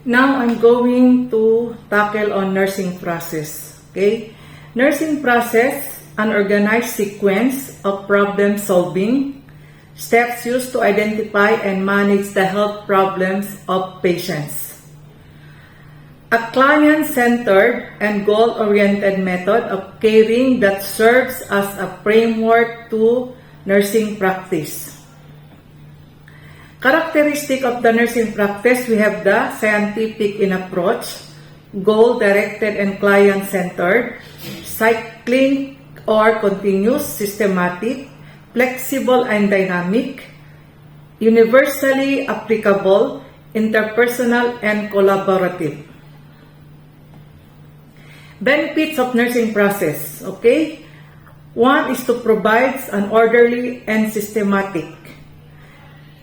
Now I'm going to tackle on nursing process. Okay? Nursing process, an organized sequence of problem solving, steps used to identify and manage the health problems of patients. A client-centered and goal-oriented method of caring that serves as a framework to nursing practice. Characteristic of the nursing practice, we have the scientific in approach, goal-directed and client-centered, cycling or continuous, systematic, flexible and dynamic, universally applicable, interpersonal and collaborative. Benefits of nursing process, okay? One is to provide an orderly and systematic.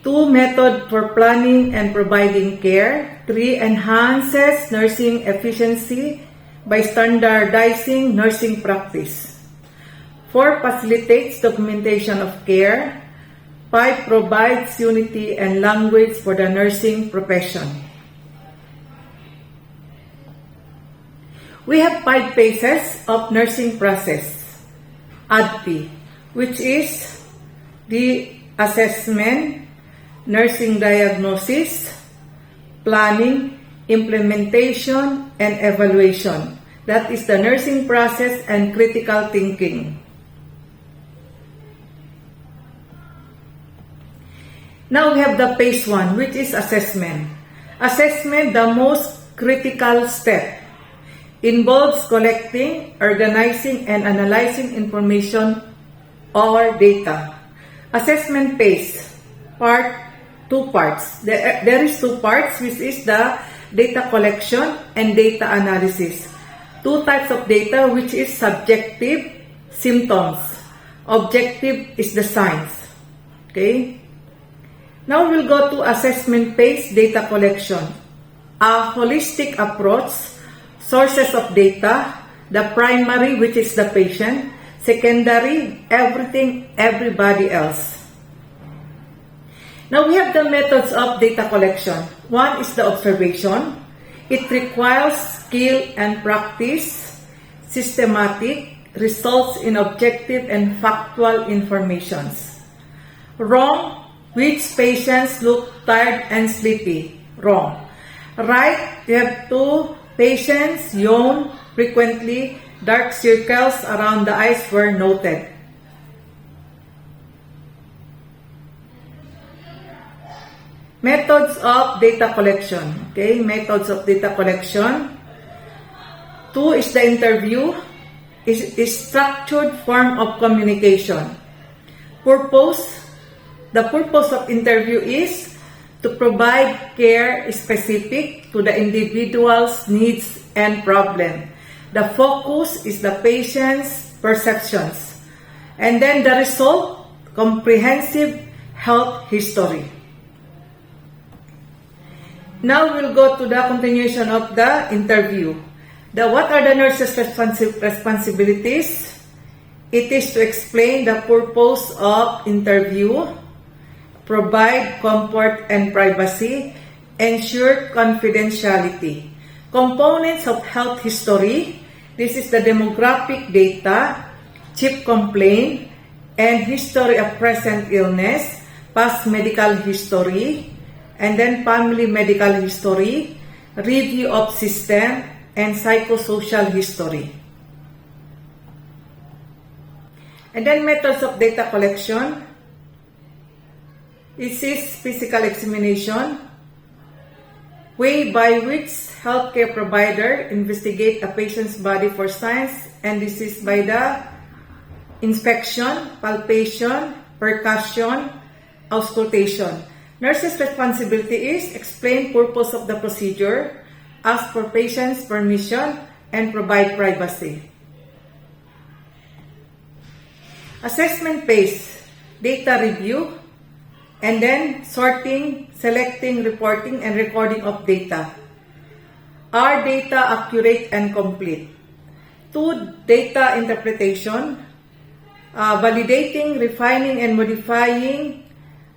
2, method for planning and providing care. 3, enhances nursing efficiency by standardizing nursing practice. 4, facilitates documentation of care. 5, provides unity and language for the nursing profession. We have 5 phases of nursing process. ADP, which is the assessment, nursing diagnosis, planning, implementation, and evaluation. That is the nursing process and critical thinking. Now we have the phase 1, which is assessment. Assessment, the most critical step, involves collecting, organizing, and analyzing information or data. Assessment phase, 2 parts. There is 2 parts, which is the data collection and data analysis. 2 types of data, which is subjective, symptoms. Objective is the signs. Okay? Now we'll go to assessment phase, data collection. A holistic approach, sources of data, the primary, which is the patient, secondary, everything, everybody else. Now we have the methods of data collection. One is the observation. It requires skill and practice, systematic, results in objective and factual informations. Wrong, which patients look tired and sleepy. Wrong. Right, you have 2 patients yawn frequently, dark circles around the eyes were noted. Methods of data collection. Okay, methods of data collection. 2 is the interview, is structured form of communication. The purpose of interview is to provide care specific to the individual's needs and problem. The focus is the patient's perceptions. And then the result, comprehensive health history. Now we'll go to the continuation of the interview. What are the nurse's responsibilities? It is to explain the purpose of interview, provide comfort and privacy, ensure confidentiality. Components of health history, this is the demographic data, chief complaint, and history of present illness, past medical history, and then family medical history, review of system, and psychosocial history. And then methods of data collection. It is physical examination, way by which healthcare provider investigate a patient's body for signs and disease by the inspection, palpation, percussion, auscultation. Nurse's responsibility is explain purpose of the procedure, ask for patient's permission, and provide privacy. Assessment phase, data review, and then sorting, selecting, reporting, and recording of data. Are data accurate and complete? 2, data interpretation, validating, refining, and modifying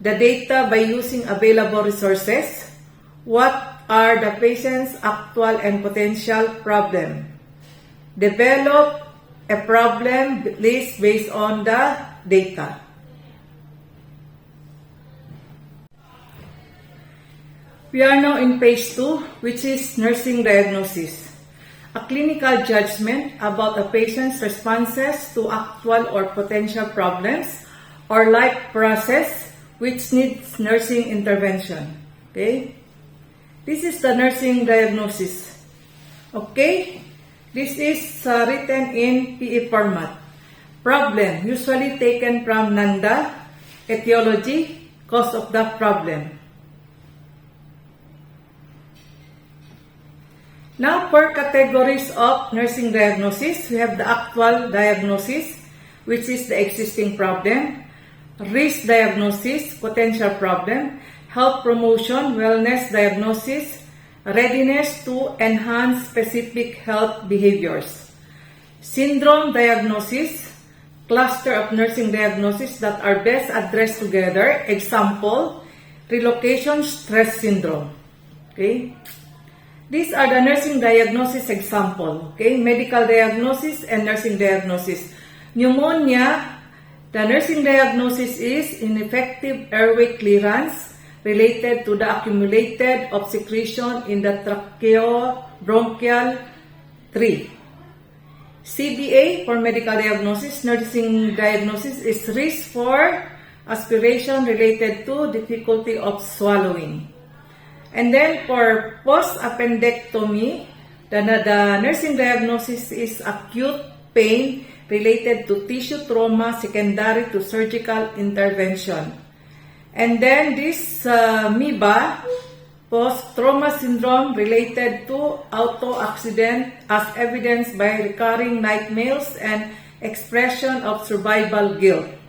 the data by using available resources. What are the patient's actual and potential problem? Develop a problem list based on the data. We are now in phase 2, which is nursing diagnosis. A clinical judgment about a patient's responses to actual or potential problems or life process which needs nursing intervention. Okay? This is the nursing diagnosis. Okay? This is written in PE format. Problem, usually taken from Nanda, etiology, cause of the problem. Now, for categories of nursing diagnosis, we have the actual diagnosis, which is the existing problem, risk diagnosis, potential problem, health promotion, wellness diagnosis, readiness to enhance specific health behaviors, syndrome diagnosis, cluster of nursing diagnosis that are best addressed together, example, relocation stress syndrome. Okay? These are the nursing diagnosis example, okay? Medical diagnosis and nursing diagnosis. Pneumonia, the nursing diagnosis is ineffective airway clearance related to the accumulated of secretion in the tracheobronchial tree. CDA for medical diagnosis, nursing diagnosis is risk for aspiration related to difficulty of swallowing. And then for post-appendectomy, the nursing diagnosis is acute pain related to tissue trauma secondary to surgical intervention. And then this MIBA, post-trauma syndrome related to auto accident as evidenced by recurring nightmares and expression of survival guilt.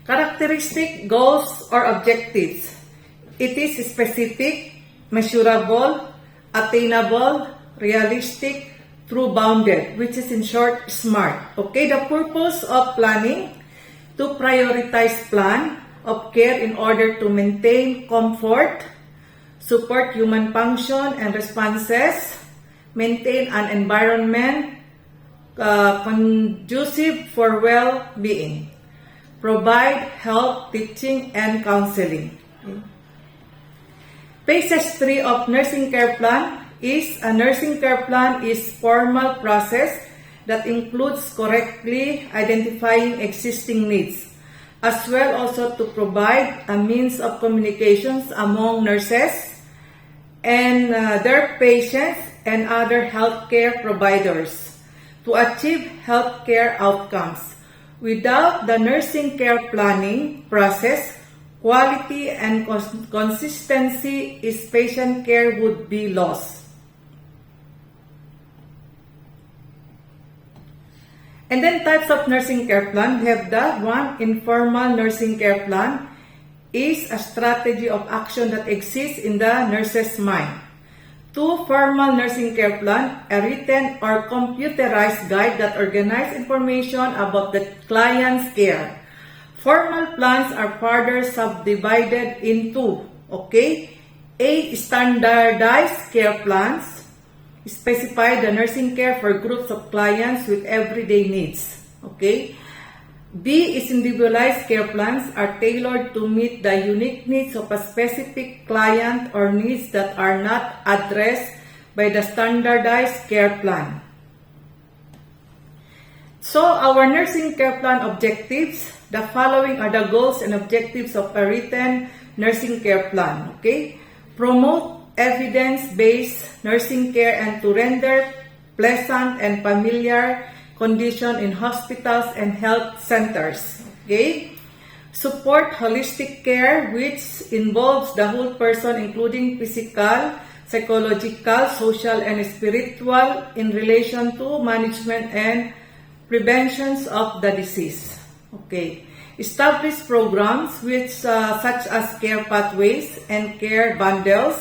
Characteristic, goals, or objectives. It is specific, measurable, attainable, realistic, true bounded, which is in short, SMART. Okay, the purpose of planning, to prioritize plan of care in order to maintain comfort, support human function and responses, maintain an environment conducive for well-being. Provide help, teaching, and counseling. Okay. Phases 3 of nursing care plan is a nursing care plan is formal process that includes correctly identifying existing needs, as well also to provide a means of communications among nurses and their patients and other healthcare providers to achieve healthcare outcomes. Without the nursing care planning process, quality and consistency in patient care would be lost. And then types of nursing care plan, we have the one, informal nursing care plan is a strategy of action that exists in the nurse's mind. 2, formal nursing care plan, a written or computerized guide that organizes information about the client's care. Formal plans are further subdivided into, okay, A, standardized care plans, specify the nursing care for groups of clients with everyday needs, okay. B is individualized care plans are tailored to meet the unique needs of a specific client or needs that are not addressed by the standardized care plan. So our nursing care plan objectives, the following are the goals and objectives of a written nursing care plan. Okay? Promote evidence-based nursing care and to render pleasant and familiar condition in hospitals and health centers. Okay? Support holistic care which involves the whole person including physical, psychological, social, and spiritual in relation to management and preventions of the disease. Okay. Establish programs which such as care pathways and care bundles.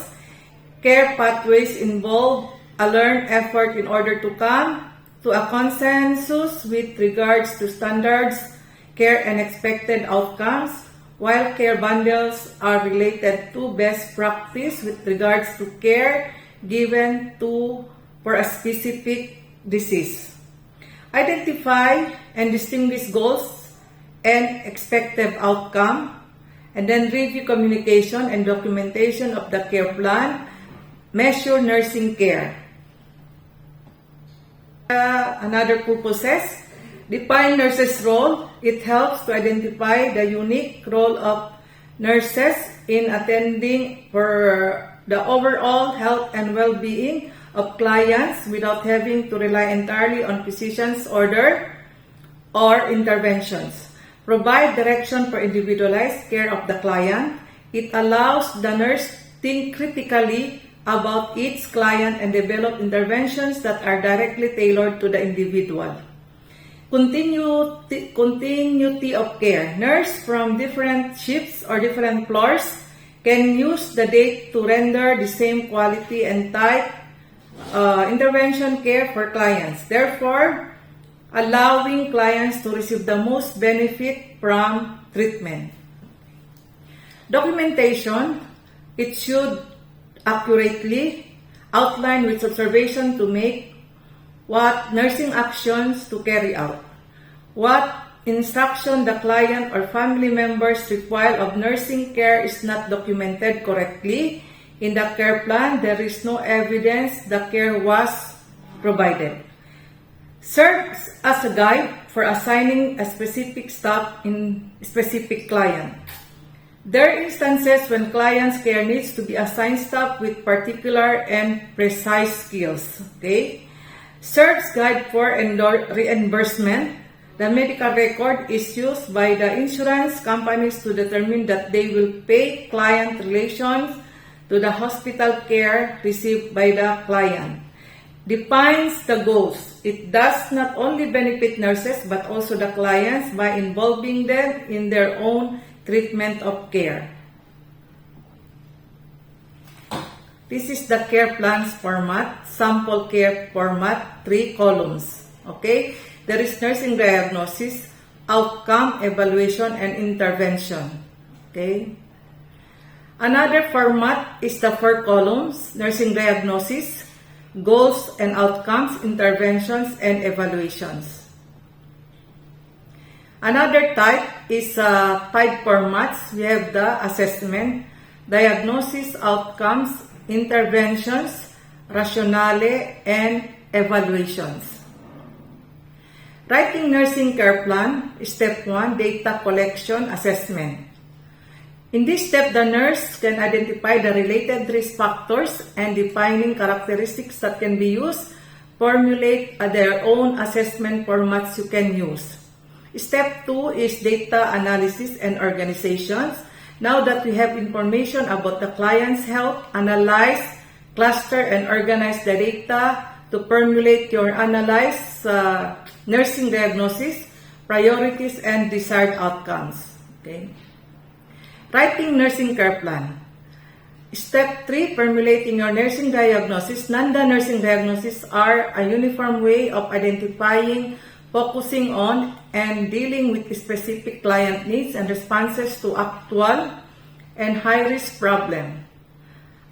Care pathways involve a learned effort in order to come to a consensus with regards to standards, care and expected outcomes, while care bundles are related to best practice with regards to care given for a specific disease. Identify and distinguish goals and expected outcome, and then review communication and documentation of the care plan. Measure nursing care. Another purposes, define nurses' role. It helps to identify the unique role of nurses in attending for the overall health and well-being of clients without having to rely entirely on physician's order or interventions. Provide direction for individualized care of the client. It allows the nurse to think critically about each client and develop interventions that are directly tailored to the individual. Continuity of care. Nurse from different shifts or different floors can use the day to render the same quality and type intervention care for clients. Therefore, allowing clients to receive the most benefit from treatment. Documentation. It should accurately outline which observation to make, what nursing actions to carry out, what instruction the client or family members require of nursing care is not documented correctly. In the care plan, there is no evidence the care was provided. Serves as a guide for assigning a specific staff in specific client. There are instances when client's care needs to be assigned staff with particular and precise skills. Okay? Serves guide for reimbursement. The medical record is used by the insurance companies to determine that they will pay client relations to the hospital care received by the client. Defines the goals. It does not only benefit nurses but also the clients by involving them in their own treatment of care. This is the care plans format, sample care format, 3 columns. Okay? There is nursing diagnosis, outcome, evaluation, and intervention. Okay? Another format is the 4 columns, nursing diagnosis, goals and outcomes, interventions, and evaluations. Another type is 5 formats. We have the assessment, diagnosis, outcomes, interventions, rationale, and evaluations. Writing nursing care plan, step 1, data collection assessment. In this step, the nurse can identify the related risk factors and defining characteristics that can be used, formulate their own assessment formats you can use. Step 2 is data analysis and organizations. Now that we have information about the client's health, analyze, cluster, and organize the data to formulate your analyzed nursing diagnosis, priorities, and desired outcomes. Okay? Writing nursing care plan. Step 3, formulating your nursing diagnosis. NANDA nursing diagnosis are a uniform way of identifying, focusing on, and dealing with specific client needs and responses to actual and high-risk problems.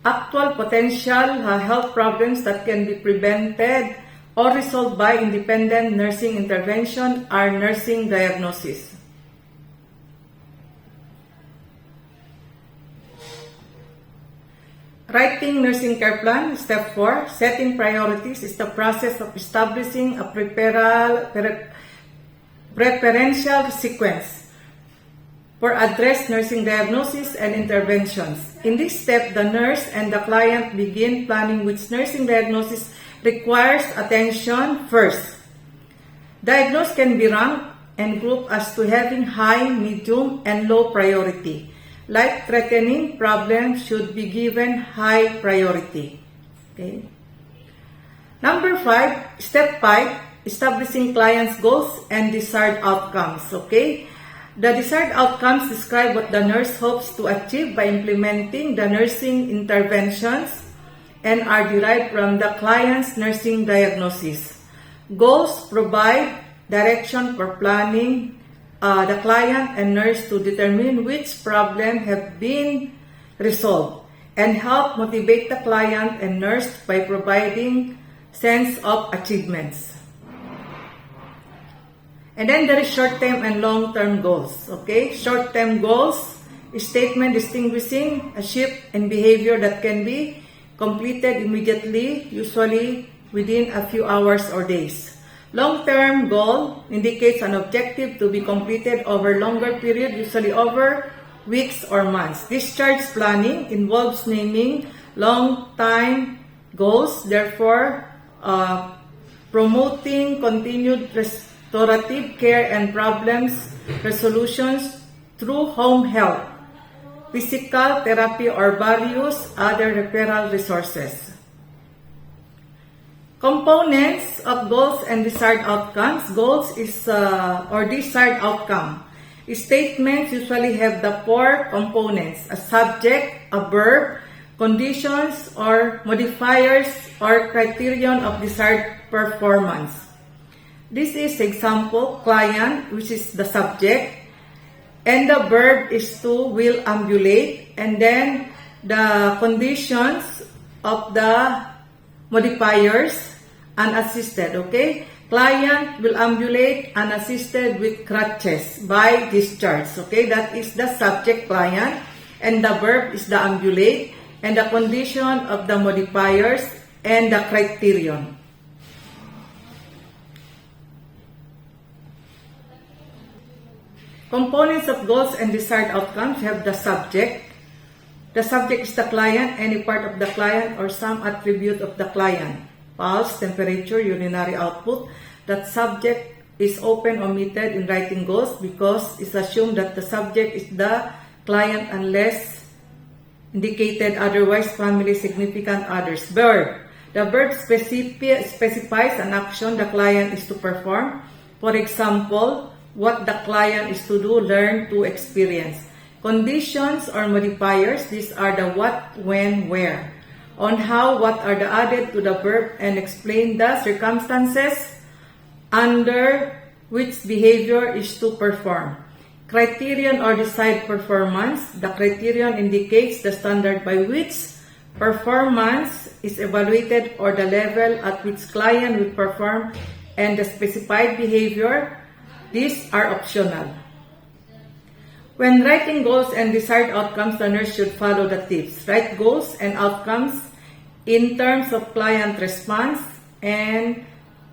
Actual potential health problems that can be prevented or resolved by independent nursing intervention are nursing diagnosis. Writing nursing care plan, step 4, setting priorities is the process of establishing a preferential sequence for address nursing diagnosis and interventions. In this step, the nurse and the client begin planning which nursing diagnosis requires attention first. Diagnosis can be ranked and grouped as to having high, medium, and low priority. Life-threatening problems should be given high priority. Okay. Number 5, step 5, establishing client's goals and desired outcomes. Okay. The desired outcomes describe what the nurse hopes to achieve by implementing the nursing interventions and are derived from the client's nursing diagnosis. Goals provide direction for planning the client and nurse to determine which problem have been resolved and help motivate the client and nurse by providing sense of achievements. And then there is short-term and long-term goals. Okay, short-term goals is statement distinguishing a shift in behavior that can be completed immediately, usually within a few hours or days. Long-term goal indicates an objective to be completed over longer period, usually over weeks or months. Discharge planning involves naming long-time goals, therefore promoting continued restorative care and problems resolutions through home health, physical therapy, or various other referral resources. Components of goals and desired outcomes. Goals is or desired outcome. Statements usually have the four components: a subject, a verb, conditions or modifiers, or criterion of desired performance. This is example, client, which is the subject, and the verb is to will ambulate, and then the conditions of the modifiers, unassisted. Okay, client will ambulate unassisted with crutches by discharge. Okay, that is the subject, client, and the verb is the ambulate, and the condition of the modifiers and the criterion. Components of goals and desired outcomes have the subject. The subject is the client, any part of the client or some attribute of the client. Pulse, temperature, urinary output. That subject is often omitted in writing goals because it's assumed that the subject is the client unless indicated otherwise, family, significant others. Verb. The verb specifies an action the client is to perform. For example, what the client is to do, learn, to experience. Conditions or modifiers, these are the what, when, where. On how, what are the added to the verb and explain the circumstances under which behavior is to perform. Criterion or desired performance. The criterion indicates the standard by which performance is evaluated or the level at which client will perform, and the specified behavior. These are optional. When writing goals and desired outcomes, the nurse should follow the tips. Write goals and outcomes in terms of client response, and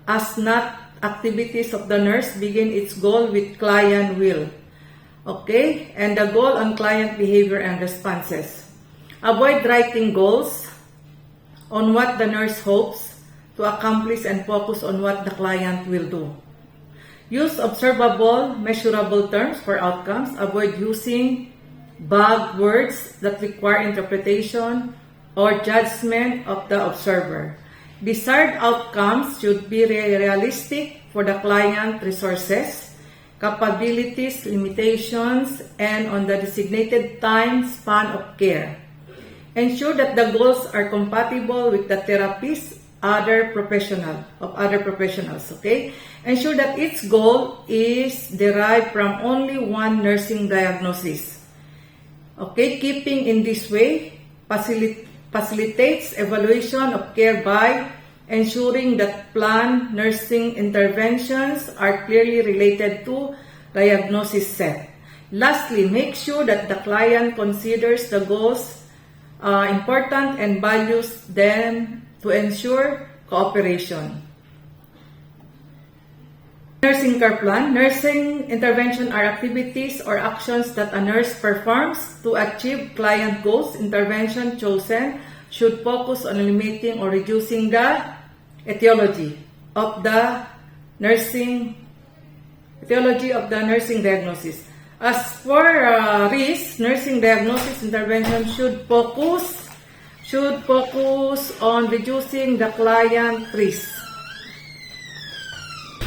as not activities of the nurse begin its goal with client will. Okay? And the goal on client behavior and responses. Avoid writing goals on what the nurse hopes to accomplish and focus on what the client will do. Use observable, measurable terms for outcomes. Avoid using vague words that require interpretation or judgment of the observer. Desired outcomes should be realistic for the client resources, capabilities, limitations, and on the designated time span of care. Ensure that the goals are compatible with the therapist, other professionals, okay? Ensure that each goal is derived from only one nursing diagnosis. Okay, keeping in this way facilitates evaluation of care by ensuring that planned nursing interventions are clearly related to diagnosis set. Lastly, make sure that the client considers the goals important and values them to ensure cooperation. Nursing care plan. Nursing intervention are activities or actions that a nurse performs to achieve client goals. Intervention chosen should focus on eliminating or reducing the etiology of the nursing diagnosis. As for risk, nursing diagnosis intervention should focus on reducing the client risk.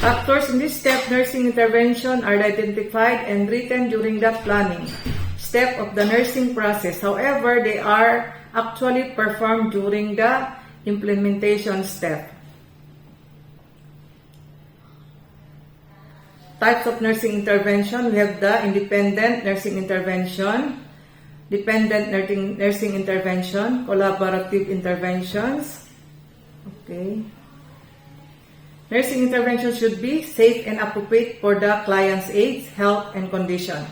Factors in this step, nursing intervention are identified and written during the planning step of the nursing process. However, they are actually performed during the implementation step. types of nursing intervention, we have the independent nursing intervention, dependent nursing intervention, collaborative interventions. Okay. Nursing intervention should be safe and appropriate for the client's age, health, and condition.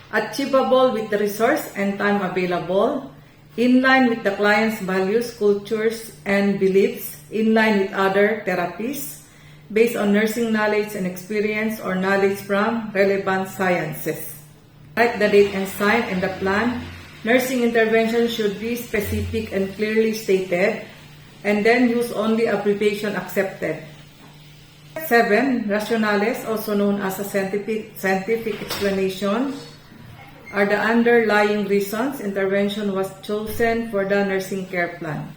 Achievable with the resource and time available, in line with the client's values, cultures, and beliefs, in line with other therapies, based on nursing knowledge and experience or knowledge from relevant sciences. Write the date and sign in the plan. Nursing intervention should be specific and clearly stated, and then use only abbreviation accepted. 7. Rationales, also known as a scientific explanation, are the underlying reasons intervention was chosen for the nursing care plan.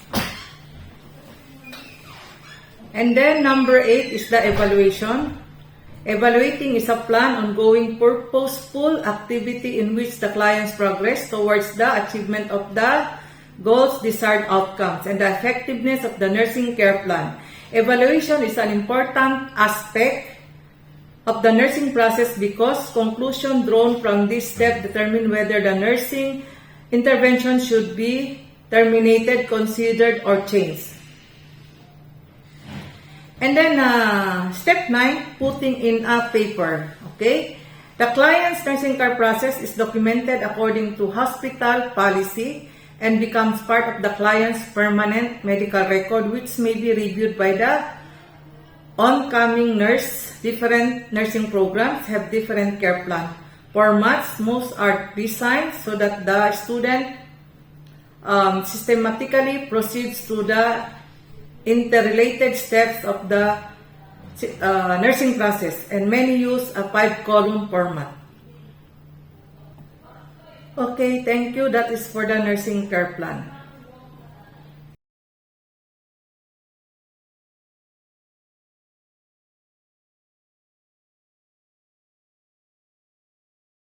And then number 8 is the evaluation. Evaluating is a plan ongoing purposeful activity in which the client's progress towards the achievement of the goals, desired outcomes, and the effectiveness of the nursing care plan. Evaluation is an important aspect of the nursing process because conclusions drawn from this step determine whether the nursing intervention should be terminated, considered, or changed. And then step 9, putting in a paper. Okay? The client's nursing care process is documented according to hospital policy and becomes part of the client's permanent medical record, which may be reviewed by the oncoming nurse. Different nursing programs have different care plan formats. Most are designed so that the student systematically proceeds to the interrelated steps of the nursing process, and many use a 5-column format. Okay, thank you. That is for the nursing care plan.